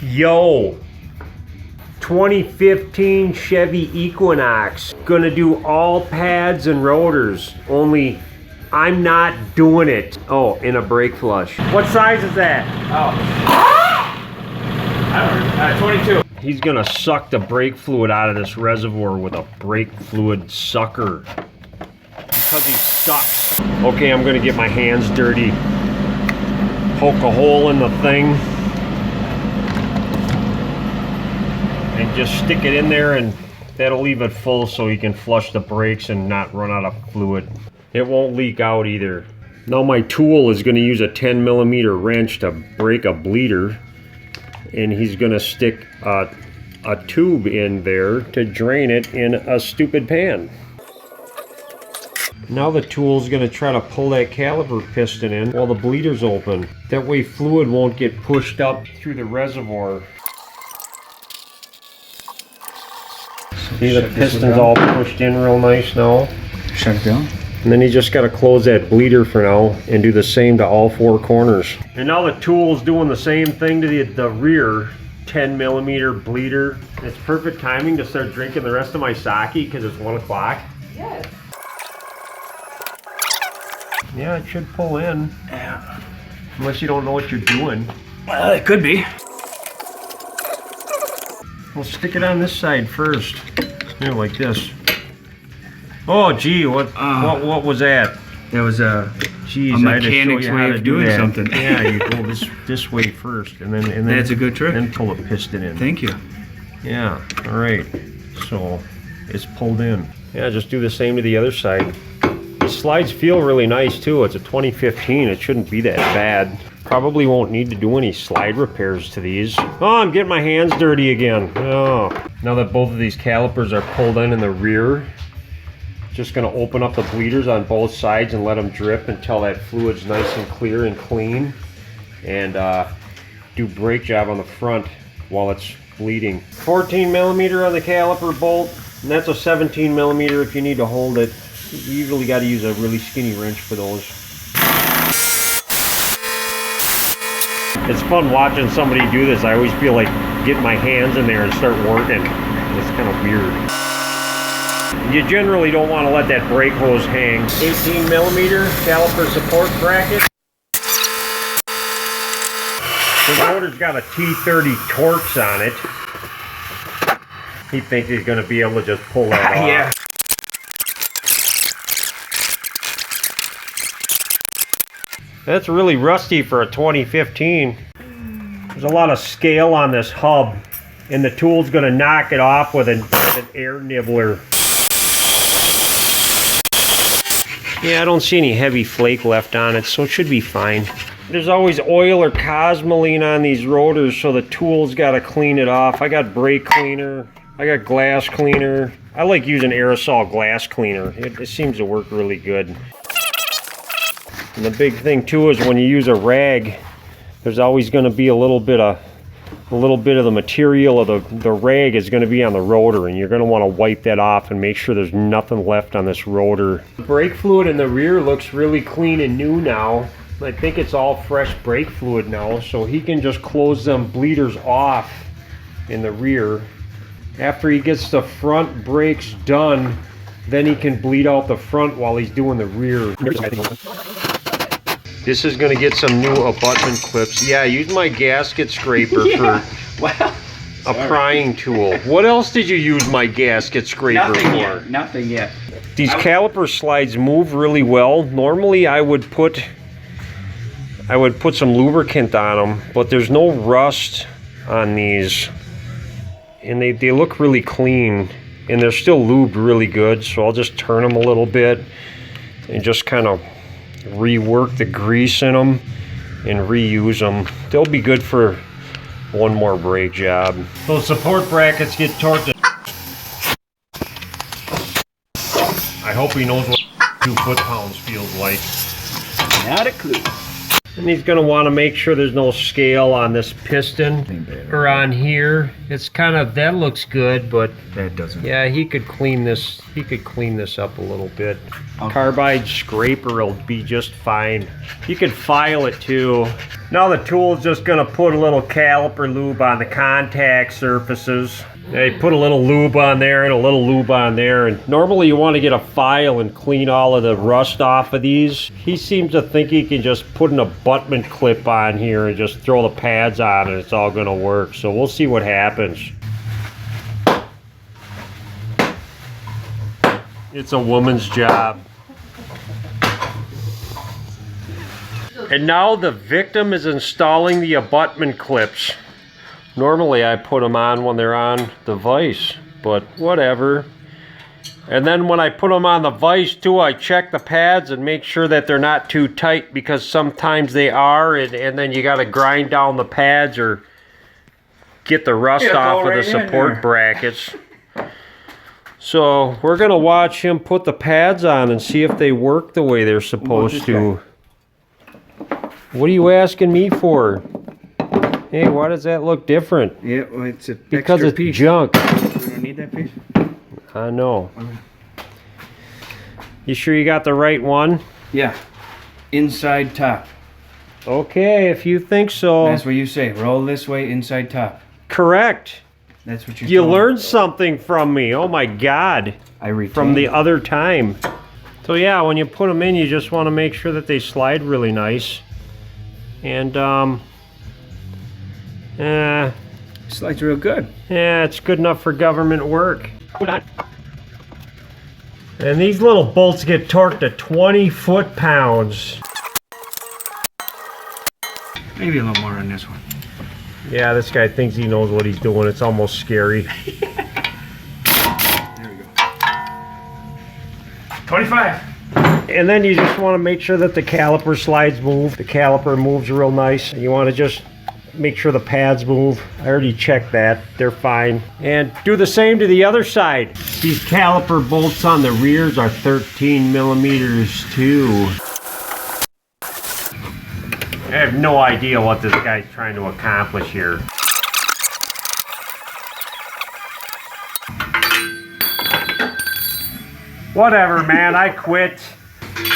Yo, 2015 Chevy Equinox. Gonna do all pads and rotors, only I'm not doing it. Oh, in a brake flush. What size is that? Oh. I don't know, 22. He's gonna suck the brake fluid out of this reservoir with a brake fluid sucker. Because he sucks. Okay, I'm gonna get my hands dirty. Poke a hole in the thing. And just stick it in there, and that'll leave it full so you can flush the brakes and not run out of fluid. It won't leak out either. Now my tool is gonna use a 10mm wrench to break a bleeder. And he's gonna stick a tube in there to drain it in a stupid pan. Now the tool's gonna try to pull that caliper piston in while the bleeder's open. That way fluid won't get pushed up through the reservoir. See, the piston's all pushed in real nice now. Shut it down. And then you just gotta close that bleeder for now and do the same to all four corners. And now the tool's doing the same thing to the rear 10mm bleeder. It's perfect timing to start drinking the rest of my sake because it's 1 o'clock. Yes. Yeah, it should pull in. Yeah. Unless you don't know what you're doing. Well, it could be. We'll stick it on this side first. Yeah, like this. Oh, gee, what was that? That was a mechanic's way of doing something. Yeah, you go this way first, and then That's a good trick. Then pull a piston in. Thank you. Yeah. All right. So it's pulled in. Yeah, just do the same to the other side. The slides feel really nice too. It's a 2015. It shouldn't be that bad. Probably won't need to do any slide repairs to these. Oh, I'm getting my hands dirty again. Oh. Now that both of these calipers are pulled in the rear, just gonna open up the bleeders on both sides and let them drip until that fluid's nice and clear and clean. And do brake job on the front while it's bleeding. 14mm on the caliper bolt, and that's a 17mm if you need to hold it. You usually gotta use a really skinny wrench for those. It's fun watching somebody do this. I always feel like getting my hands in there and start working. It's kind of weird. You generally don't want to let that brake hose hang. 18mm caliper support bracket. The motor's got a T30 Torx on it. He thinks he's going to be able to just pull that off. Yeah. That's really rusty for a 2015. There's a lot of scale on this hub, and the tool's going to knock it off with an air nibbler. Yeah, I don't see any heavy flake left on it, so it should be fine. There's always oil or cosmoline on these rotors, so the tool's got to clean it off. I got brake cleaner, I got glass cleaner. I like using aerosol glass cleaner. It seems to work really good. And the big thing too is when you use a rag, there's always going to be a little bit of the material of the rag is going to be on the rotor, and you're going to want to wipe that off and make sure there's nothing left on this rotor. Brake fluid in the rear looks really clean and new now. I think it's all fresh brake fluid now, so he can just close them bleeders off in the rear. After he gets the front brakes done, then he can bleed out the front while he's doing the rear. This is going to get some new abutment clips. Yeah, use my gasket scraper for a prying tool. What else did you use my gasket scraper for? Nothing yet. These caliper slides move really well. Normally I would put some lubricant on them, but there's no rust on these. And they look really clean. And they're still lubed really good, so I'll just turn them a little bit and just kind of rework the grease in them and reuse them. They'll be good for one more brake job. Those support brackets get torqued. I hope he knows what 2 foot-pounds feels like. Not a clue. And he's going to want to make sure there's no scale on this piston or on here. It's kind of, that looks good, but that doesn't. Yeah, he could clean this up a little bit. Carbide scraper will be just fine. You can file it too. Now the tool's just gonna put a little caliper lube on the contact surfaces. They put a little lube on there and a little lube on there, and normally you want to get a file and clean all of the rust off of these. He seems to think he can just put an abutment clip on here and just throw the pads on and it's all gonna work. So we'll see what happens. It's a woman's job. And now the victim is installing the abutment clips. Normally I put them on when they're on the vise, but whatever. And then when I put them on the vise too, I check the pads and make sure that they're not too tight, because sometimes they are, and then you got to grind down the pads or get the rust off of the support brackets. So we're gonna watch him put the pads on and see if they work the way they're supposed to. What are you asking me for? Hey, why does that look different? Yeah, well, it's a because extra it's piece. junk. You don't need that piece? I know. You sure you got the right one? Yeah. Inside top. Okay, if you think so. That's what you say. Roll this way, inside top. Correct. That's what you You told me. learned something from me. Oh my God. I retained. From the other time. So yeah, when you put them in, you just want to make sure that they slide really nice. And Slides real good. yeah, it's good enough for government work. And these little bolts get torqued to 20 foot-pounds. Maybe a little more on this one. Yeah, this guy thinks he knows what he's doing. It's almost scary. There we go. 25. And then you just want to make sure that the caliper slides move. The caliper moves real nice. You want to just make sure the pads move. I already checked that. They're fine. And do the same to the other side. These caliper bolts on the rears are 13 millimeters too. I have no idea what this guy's trying to accomplish here. Whatever, man, I quit.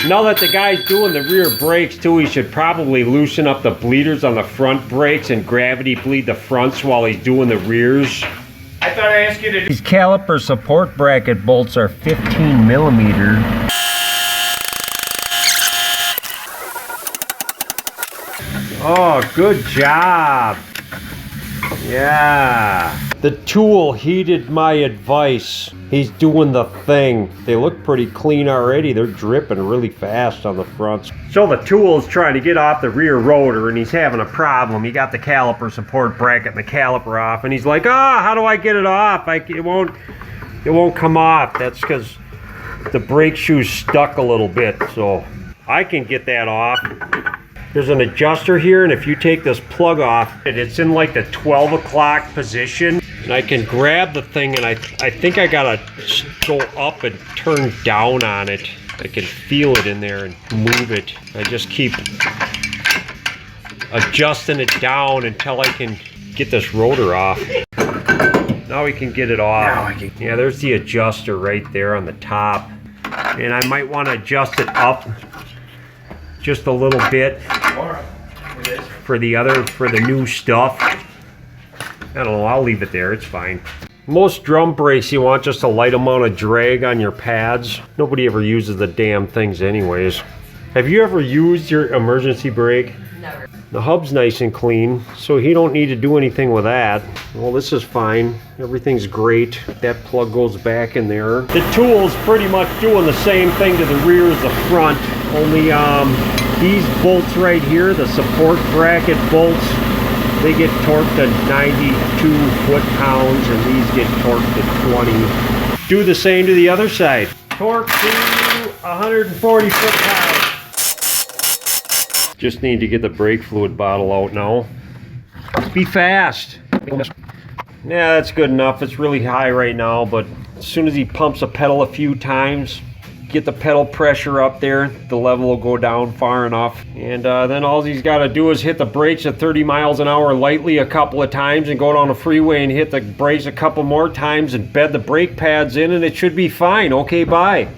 Now that the guy's doing the rear brakes too, he should probably loosen up the bleeders on the front brakes and gravity bleed the fronts while he's doing the rears. I thought I asked you to do. These caliper support bracket bolts are 15 millimeter. Oh, good job. Yeah. The tool heeded my advice. He's doing the thing. They look pretty clean already. They're dripping really fast on the fronts. So the tool's trying to get off the rear rotor and he's having a problem. He got the caliper support bracket and the caliper off and he's like, how do I get it off? It won't come off. That's because the brake shoe's stuck a little bit. So I can get that off. There's an adjuster here, and if you take this plug off, it's in like the 12 o'clock position, and I can grab the thing, and I think I gotta go up and turn down on it. I can feel it in there and move it. I just keep adjusting it down until I can get this rotor off. Now we can get it off. Yeah, there's the adjuster right there on the top, and I might want to adjust it up just a little bit for the new stuff. I don't know, I'll leave it there, it's fine. Most drum brakes, you want just a light amount of drag on your pads. Nobody ever uses the damn things anyways. Have you ever used your emergency brake? Never. The hub's nice and clean, so he don't need to do anything with that. Well, this is fine. Everything's great. That plug goes back in there. The tool's pretty much doing the same thing to the rear as the front, only these bolts right here, the support bracket bolts, they get torqued to 92 foot-pounds, and these get torqued to 20. Do the same to the other side. Torque to 140 foot-pounds. Just need to get the brake fluid bottle out now. Be fast. Yeah, that's good enough. It's really high right now, but as soon as he pumps a pedal a few times, get the pedal pressure up there, the level will go down far enough. And then all he's got to do is hit the brakes at 30 miles an hour lightly a couple of times and go down the freeway and hit the brakes a couple more times and bed the brake pads in, and it should be fine. Okay, bye.